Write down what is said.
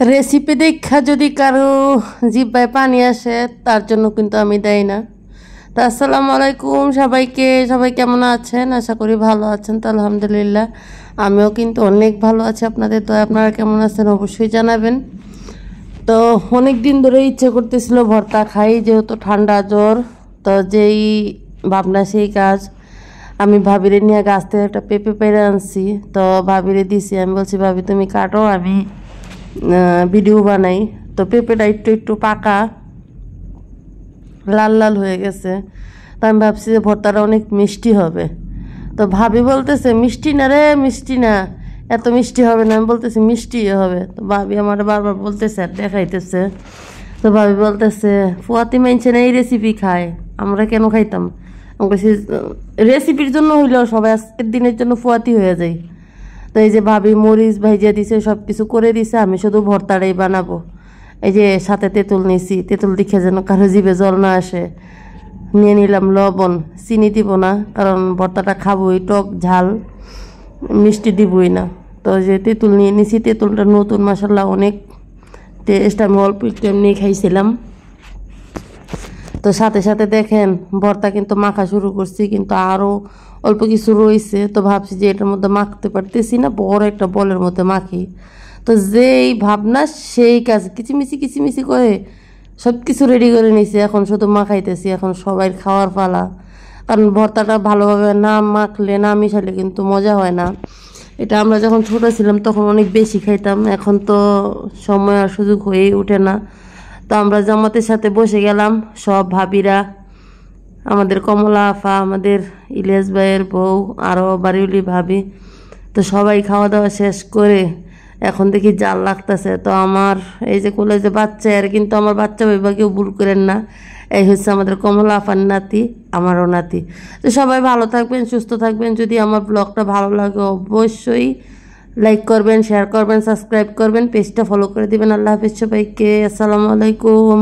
Recipe দেখা যদি কারো জিহ্বায় পানি আসে তার জন্য কিন্তু আমি দেই না। তো আসসালামু আলাইকুম সবাইকে, সবাই কেমন আছেন? আশা করি ভালো আছেন। তো আলহামদুলিল্লাহ আমিও কিন্তু অনেক ভালো আছি। আপনাদের তো আপনারা কেমন আছেন অবশ্যই জানাবেন। তো অনেক দিন ধরে ইচ্ছে করতেছিল ভর্তা খাই, যেহেতু ঠান্ডা জ্বর। তো যেই ভাবনা সেই কাজ। আমি ভাবিরে নিয়ে গাছ থেকে একটা পেঁপে পেরে আনছি, তো ভাবিরে দিছি। আমি বলছি ভাবি তুমি কাটো, আমি ভিডিও বানাই। তো পেঁপেটা একটু একটু পাকা লাল লাল হয়ে গেছে। তো আমি ভাবছি যে ভর্তাটা অনেক মিষ্টি হবে। তো ভাবি বলতেছে মিষ্টি না রে, মিষ্টি না, এত মিষ্টি হবে না। আমি বলতেছি মিষ্টি হবে। তো ভাবি আমার বারবার বলতেছে আর দেখাইতেছে। তো ভাবি বলতেছে ফুয়াতি মানছে না এই রেসিপি খায়, আমরা কেন খাইতাম? আমি বলছি রেসিপির জন্য হইলেও সবাই আজকের দিনের জন্য ফুয়াতি হয়ে যায়। তো এই যে ভাবি মরিচ ভাইজা দিছে, সব কিছু করে দিছে, আমি শুধু ভর্তাটাই বানাবো। এই যে সাথে তেঁতুল নিছি, তেঁতুল দেখে যেন কারো জিভে জল না আসে। নিয়ে নিলাম লবণ, চিনি দিব না, কারণ ভর্তাটা খাবোই টক ঝাল, মিষ্টি দিবই না। তো যে তেঁতুল নিয়ে নিছি, তেঁতুলটা নতুন মাসাল্লাহ অনেক টেস্ট। আমি অল্প একটু এমনি খাইছিলাম। তো সাথে সাথে দেখেন ভর্তা কিন্তু মাখা শুরু করছি, কিন্তু আরও অল্প কিছু রয়েছে। তো ভাবছি যে এটার মধ্যে মাখতে পারতেছি না, বড় একটা বলের মধ্যে মাখি। তো যেই ভাবনা সেই কাজ, কিচিমিচি কিচিমিচি করে সব কিছু রেডি করে নিছি। এখন শুধু মাখাইতেছি, এখন সবাই খাওয়ার পালা। কারণ ভর্তাটা ভালোভাবে না মাখলে, না মিশালে কিন্তু মজা হয় না। এটা আমরা যখন ছোটো ছিলাম তখন অনেক বেশি খাইতাম, এখন তো সময় আর সুযোগ হয়েই ওঠে না। তো আমরা জামাতের সাথে বসে গেলাম, সব ভাবিরা, আমাদের কমলা আফা, আমাদের ইলিয়াস ভাইয়ের বউ, আরও বাড়িউলি ভাবি। তো সবাই খাওয়া দাওয়া শেষ করে এখন দেখি জাল লাগতেছে। তো আমার এই যে কোলে যে বাচ্চা, আর কিন্তু আমার বাচ্চা ভাইবা কেউ ভুল করেন না, এই হচ্ছে আমাদের কমলা আফার নাতি, আমারও নাতি। তো সবাই ভালো থাকবেন, সুস্থ থাকবেন। যদি আমার ব্লগটা ভালো লাগে অবশ্যই লাইক করবেন, শেয়ার করবেন, সাবস্ক্রাইব করবেন, পেজটা ফলো করে দিবেন। আল্লাহ হাফিজ সবাইকে, আসসালামু আলাইকুম।